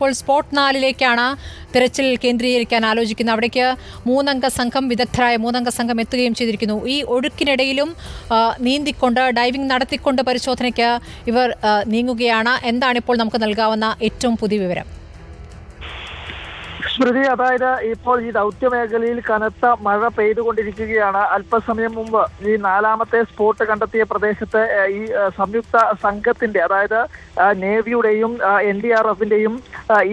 ഇപ്പോൾ സ്പോട്ട് 4-ലേക്കാണ് തിരച്ചിൽ കേന്ദ്രീകരിക്കാൻ ആലോചിക്കുന്നത്. അവിടേക്ക് വിദഗ്ധരായ മൂന്നംഗ സംഘം എത്തുകയും ചെയ്തിരിക്കുന്നു. ഈ ഒഴുക്കിനിടയിലും നീന്തിക്കൊണ്ട് ഡൈവിംഗ് നടത്തിക്കൊണ്ട് പരിശോധനയ്ക്ക് ഇവർ നീങ്ങുകയാണ്. എന്താണിപ്പോൾ നമുക്ക് നൽകാവുന്ന ഏറ്റവും പുതിയ വിവരം? സ്മൃതി, അതായത് ഇപ്പോൾ ഈ ദൗത്യമേഖലയിൽ കനത്ത മഴ പെയ്തുകൊണ്ടിരിക്കുകയാണ്. അല്പസമയം മുമ്പ് ഈ 4ാമത്തെ സ്പോട്ട് കണ്ടെത്തിയ പ്രദേശത്ത് ഈ സംയുക്ത സംഘത്തിന്റെ, അതായത് നേവിയുടെയും NDRFന്റെയും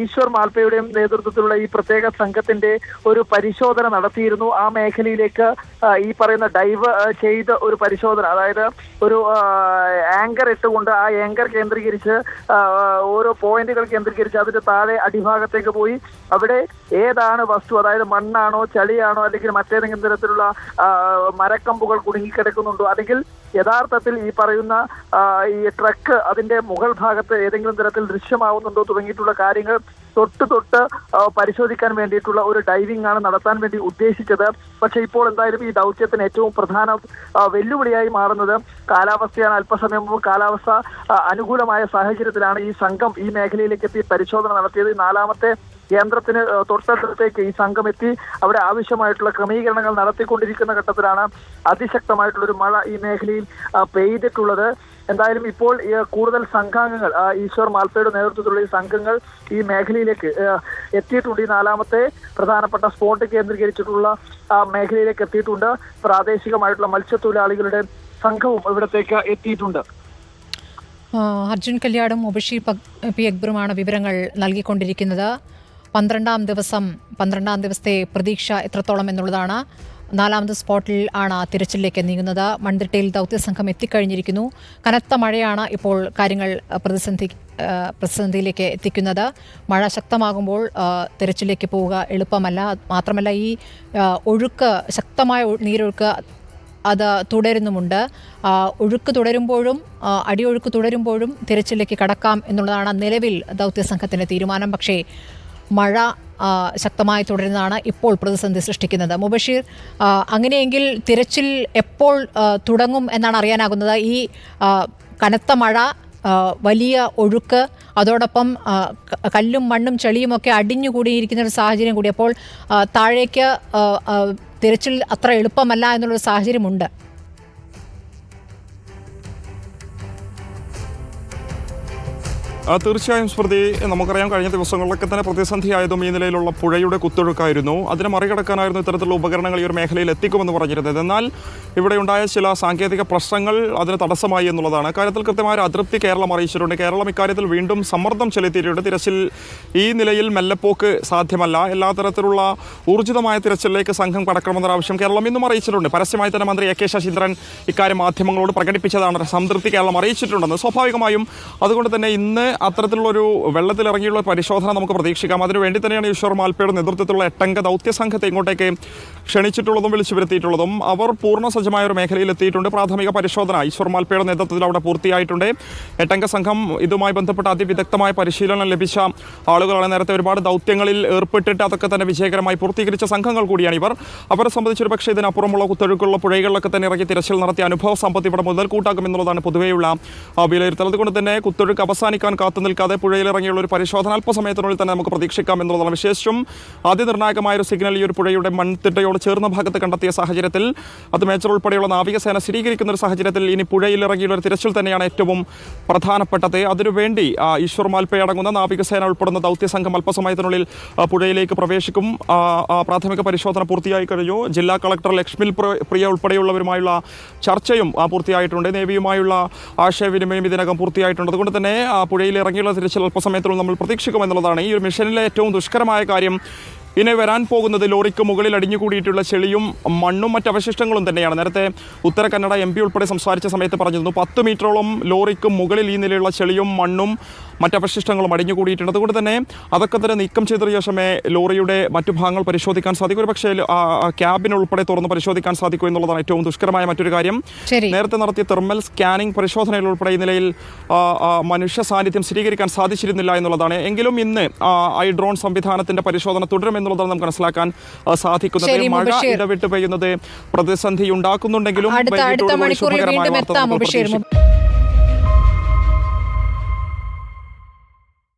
ഈശ്വർ മാൽപ്പയുടെയും നേതൃത്വത്തിലുള്ള ഈ പ്രത്യേക സംഘത്തിന്റെ ഒരു പരിശോധന നടത്തിയിരുന്നു. ആ മേഖലയിലേക്ക് ഈ പറയുന്ന ഡൈവ് ചെയ്ത ഒരു പരിശോധന, അതായത് ഒരു ആങ്കർ ഇട്ടുകൊണ്ട് ആ ആങ്കർ കേന്ദ്രീകരിച്ച് ഓരോ പോയിന്റുകൾ കേന്ദ്രീകരിച്ച് അതിന്റെ താഴെ അടിഭാഗത്തേക്ക് പോയി അവിടെ ഏതാണ് വസ്തു, അതായത് മണ്ണാണോ ചളിയാണോ അല്ലെങ്കിൽ മറ്റേതെങ്കിലും തരത്തിലുള്ള മരക്കമ്പുകൾ കുടുങ്ങിക്കിടക്കുന്നുണ്ടോ, അല്ലെങ്കിൽ യഥാർത്ഥത്തിൽ ഈ പറയുന്ന ഈ ട്രക്ക് അതിന്റെ മുകൾ ഭാഗത്ത് ഏതെങ്കിലും തരത്തിൽ ദൃശ്യമാവുന്നുണ്ടോ തുടങ്ങിയിട്ടുള്ള കാര്യങ്ങൾ തൊട്ട് പരിശോധിക്കാൻ വേണ്ടിയിട്ടുള്ള ഒരു ഡൈവിംഗ് ആണ് നടത്താൻ വേണ്ടി ഉദ്ദേശിച്ചത്. പക്ഷേ ഇപ്പോൾ എന്തായാലും ഈ ദൗത്യത്തിന് ഏറ്റവും പ്രധാന വെല്ലുവിളിയായി മാറുന്നത് കാലാവസ്ഥയാണ്. അല്പസമയം മുമ്പ് കാലാവസ്ഥ അനുകൂലമായ സാഹചര്യത്തിലാണ് ഈ സംഘം ഈ മേഖലയിലേക്ക് എത്തി പരിശോധന നടത്തിയത്. 4ാമത്തെ കേന്ദ്രത്തിന് തൊട്ടടുത്തേക്ക് ഈ സംഘം എത്തി അവിടെ ആവശ്യമായിട്ടുള്ള ക്രമീകരണങ്ങൾ നടത്തിക്കൊണ്ടിരിക്കുന്ന ഘട്ടത്തിലാണ് അതിശക്തമായിട്ടുള്ളൊരു മഴ ഈ മേഖലയിൽ പെയ്തിട്ടുള്ളത്. എന്തായാലും ഇപ്പോൾ കൂടുതൽ സംഘാംഗങ്ങൾ ഈശ്വർ മാൽപ്പയുടെ നേതൃത്വത്തിലുള്ള ഈ സംഘങ്ങൾ ഈ മേഖലയിലേക്ക് എത്തിയിട്ടുണ്ട്. ഈ 4ാമത്തെ പ്രധാനപ്പെട്ട സ്പോട്ട് കേന്ദ്രീകരിച്ചിട്ടുള്ള മേഖലയിലേക്ക് എത്തിയിട്ടുണ്ട്. പ്രാദേശികമായിട്ടുള്ള മത്സ്യത്തൊഴിലാളികളുടെ സംഘവും ഇവിടത്തേക്ക് എത്തിയിട്ടുണ്ട്. അർജുൻ കല്യാടും മുബഷീർ പി അക്ബറുമാണ് വിവരങ്ങൾ നൽകിക്കൊണ്ടിരിക്കുന്നത്. 12ാം ദിവസത്തെ പ്രതീക്ഷ എത്രത്തോളം എന്നുള്ളതാണ്. 4ാമത് സ്പോട്ടിൽ ആണ് തിരച്ചിലേക്ക് നീങ്ങുന്നത്. മൺതിട്ടയിൽ ദൗത്യസംഘം എത്തിക്കഴിഞ്ഞിരിക്കുന്നു. കനത്ത മഴയാണ് ഇപ്പോൾ കാര്യങ്ങൾ പ്രതിസന്ധിയിലേക്ക് എത്തിക്കുന്നത്. മഴ ശക്തമാകുമ്പോൾ തിരച്ചിലേക്ക് പോവുക എളുപ്പമല്ല. മാത്രമല്ല ഈ ഒഴുക്ക്, ശക്തമായ നീരൊഴുക്ക് അത് തുടരുന്നുമുണ്ട്. ഒഴുക്ക് തുടരുമ്പോഴും അടിയൊഴുക്ക് തുടരുമ്പോഴും തിരച്ചിലേക്ക് കടക്കാം എന്നുള്ളതാണ് നിലവിൽ ദൗത്യസംഘത്തിൻ്റെ തീരുമാനം. പക്ഷേ മഴ ശക്തമായി തുടരുന്നതാണ് ഇപ്പോൾ പ്രതിസന്ധി സൃഷ്ടിക്കുന്നത്. മുബഷീർ, അങ്ങനെയെങ്കിൽ തിരച്ചിൽ എപ്പോൾ തുടങ്ങും എന്നാണ് അറിയാനാകുന്നത്? ഈ കനത്ത മഴ, വലിയ ഒഴുക്ക്, അതോടൊപ്പം കല്ലും മണ്ണും ചെളിയുമൊക്കെ അടിഞ്ഞുകൂടിയിരിക്കുന്ന ഒരു സാഹചര്യം കൂടി. അപ്പോൾ താഴേക്ക് തിരച്ചിൽ അത്ര എളുപ്പമല്ല എന്നുള്ളൊരു സാഹചര്യമുണ്ട്. തീർച്ചയായും സ്മൃതി, നമുക്കറിയാം കഴിഞ്ഞ ദിവസങ്ങളിലൊക്കെ തന്നെ പ്രതിസന്ധിയായതും ഈ നിലയിലുള്ള പുഴയുടെ കുത്തൊഴുക്കായിരുന്നു. അതിനെ മറികടക്കാനായിരുന്നു ഇത്തരത്തിലുള്ള ഉപകരണങ്ങൾ ഈ ഒരു മേഖലയിൽ എത്തിക്കുമെന്ന് പറഞ്ഞിരുന്നത്. എന്നാൽ ഇവിടെയുണ്ടായ ചില സാങ്കേതിക പ്രശ്നങ്ങൾ അതിന് തടസ്സമായി എന്നുള്ളതാണ്. കാര്യത്തിൽ കൃത്യമായ ഒരു അതൃപ്തി കേരളം അറിയിച്ചിട്ടുണ്ട്. കേരളം ഇക്കാര്യത്തിൽ വീണ്ടും സമ്മർദ്ദം ചെലുത്തിയിട്ടുണ്ട്. തിരച്ചിൽ ഈ നിലയിൽ മെല്ലെപ്പോക്ക് സാധ്യമല്ല. എല്ലാ തരത്തിലുള്ള ഊർജിതമായ തിരച്ചിലേക്ക് സംഘം കടക്കണമെന്നൊരു ആവശ്യം കേരളം ഇന്നും അറിയിച്ചിട്ടുണ്ട്. പരസ്യമായി തന്നെ മന്ത്രി AK ശശീന്ദ്രൻ ഇക്കാര്യം മാധ്യമങ്ങളോട് പ്രകടിപ്പിച്ചതാണ്. സംതൃപ്തി കേരളം അറിയിച്ചിട്ടുണ്ടെന്ന്. സ്വാഭാവികമായും അതുകൊണ്ട് തന്നെ ഇന്ന് അത്തരത്തിലുള്ളൊരു വെള്ളത്തിലിറങ്ങിയുള്ള പരിശോധന നമുക്ക് പ്രതീക്ഷിക്കാം. അതിനുവേണ്ടി തന്നെയാണ് ഈശ്വർ മാൽപ്പയുടെ നേതൃത്വത്തിലുള്ള 8-അംഗ ദൗത്യസംഘത്തെ ഇങ്ങോട്ടേക്ക് ക്ഷണിച്ചിട്ടുള്ളതും വിളിച്ചു വരുത്തിയിട്ടുള്ളതും. അവർ പൂർണ്ണ സജ്ജമായ ഒരു മേഖലയിൽ എത്തിയിട്ടുണ്ട്. പ്രാഥമിക പരിശോധന ഈശ്വർ മാൽപ്പയുടെ നേതൃത്വത്തിൽ അവിടെ പൂർത്തിയായിട്ടുണ്ട്. 8-അംഗ സംഘം ഇതുമായി ബന്ധപ്പെട്ട് അതിവിദഗ്ധമായ പരിശീലനം ലഭിച്ച ആളുകളാണ്. നേരത്തെ ഒരുപാട് ദൗത്യങ്ങളിൽ ഏർപ്പെട്ടിട്ട് അതൊക്കെ തന്നെ വിജയകരമായി പൂർത്തീകരിച്ച സംഘങ്ങൾ കൂടിയാണ് ഇവർ. അവരെ സംബന്ധിച്ചൊരു പക്ഷേ ഇതിനപ്പുറമുള്ള കുത്തൊഴുക്കുള്ള പുഴകളിലൊക്കെ തന്നെ ഇറങ്ങി തിരച്ചിൽ നടത്തിയ അനുഭവ സമ്പത്ത് ഇവിടെ മുതൽ കൂട്ടാക്കുമെന്നുള്ളതാണ് പൊതുവെയുള്ള വിലയിരുത്തൽ. അതുകൊണ്ട് തന്നെ കുത്തൊഴുക്ക് അവസാനിക്കാൻ കാത്തു നിൽക്കാതെ പുഴയിലിറങ്ങിയുള്ള ഒരു പരിശോധന അല്പസമയത്തിനുള്ളിൽ തന്നെ നമുക്ക് പ്രതീക്ഷിക്കാം എന്നുള്ളതാണ്. വിശേഷിച്ചും അതിനിർണായകമായ ഒരു സിഗ്നൽ ഈ ഒരു പുഴയുടെ മൺതിട്ടയോട് ചേർന്ന ഭാഗത്ത് കണ്ടെത്തിയ സാഹചര്യത്തിൽ അത് മേജർ ഉൾപ്പെടെയുള്ള നാവികസേന സ്ഥിരീകരിക്കുന്ന ഒരു സാഹചര്യത്തിൽ ഇനി പുഴയിലിറങ്ങിയുള്ള ഒരു തിരച്ചിൽ തന്നെയാണ് ഏറ്റവും പ്രധാനപ്പെട്ടത്. അതിനുവേണ്ടി ഈശ്വർ മാൽപ്പ അടങ്ങുന്ന നാവികസേന ഉൾപ്പെടുന്ന ദൗത്യസംഘം അല്പസമയത്തിനുള്ളിൽ പുഴയിലേക്ക് പ്രവേശിക്കും. പ്രാഥമിക പരിശോധന പൂർത്തിയായി കഴിഞ്ഞു. ജില്ലാ കളക്ടർ ലക്ഷ്മിൽ പ്രിയ ഉൾപ്പെടെയുള്ളവരുമായുള്ള ചർച്ചയും പൂർത്തിയായിട്ടുണ്ട്. നേവിയുമായുള്ള ആശയവിനിമയം ഇതിനകം പൂർത്തിയായിട്ടുണ്ട്. അതുകൊണ്ട് തന്നെ പുഴയിൽ ഇറങ്ങിയുള്ള തിരച്ചിൽ അല്പസമയത്തിനുള്ളിൽ നമ്മൾ പ്രതീക്ഷിക്കുമെന്നുള്ളതാണ്. ഈ ഒരു മിഷനിലെ ഏറ്റവും ദുഷ്കരമായ കാര്യം ഇനി വരാൻ പോകുന്നത് ലോറിക്ക് മുകളിൽ അടിഞ്ഞുകൂടിയിട്ടുള്ള ചെളിയും മണ്ണും മറ്റവശിഷ്ടങ്ങളും തന്നെയാണ്. നേരത്തെ ഉത്തര കന്നഡ MP ഉൾപ്പെടെ സംസാരിച്ച സമയത്ത് പറഞ്ഞിരുന്നു 10 മീറ്ററോളം ലോറിക്ക് മുകളിൽ ഈ നിലയിലുള്ള ചെളിയും മണ്ണും മറ്റവശിഷ്ടങ്ങളും അടിഞ്ഞുകൂടിയിട്ടുണ്ട്. അതുകൊണ്ട് തന്നെ അതൊക്കെ തന്നെ നീക്കം ചെയ്ത ശേഷമേ ലോറിയുടെ മറ്റു ഭാഗങ്ങൾ പരിശോധിക്കാൻ സാധിക്കും. ഒരു പക്ഷേ ക്യാബിനുൾപ്പെടെ തുറന്ന് പരിശോധിക്കാൻ സാധിക്കും എന്നുള്ളതാണ് ഏറ്റവും ദുഷ്കരമായ മറ്റൊരു കാര്യം. നേരത്തെ നടത്തിയ തെർമൽ സ്കാനിംഗ് പരിശോധനയിൽ ഉൾപ്പെടെ ഈ നിലയിൽ മനുഷ്യ സാന്നിധ്യം സ്ഥിരീകരിക്കാൻ സാധിച്ചിരുന്നില്ല എന്നുള്ളതാണ്. എങ്കിലും ഇന്ന് ഈ ഡ്രോൺ സംവിധാനത്തിന്റെ പരിശോധന തുടരുമെന്നുള്ളതാണ് നമുക്ക് മനസ്സിലാക്കാൻ സാധിക്കുന്നത്. മഴ ഇടവിട്ട് പെയ്യുന്നത് പ്രതിസന്ധി ഉണ്ടാക്കുന്നുണ്ടെങ്കിലും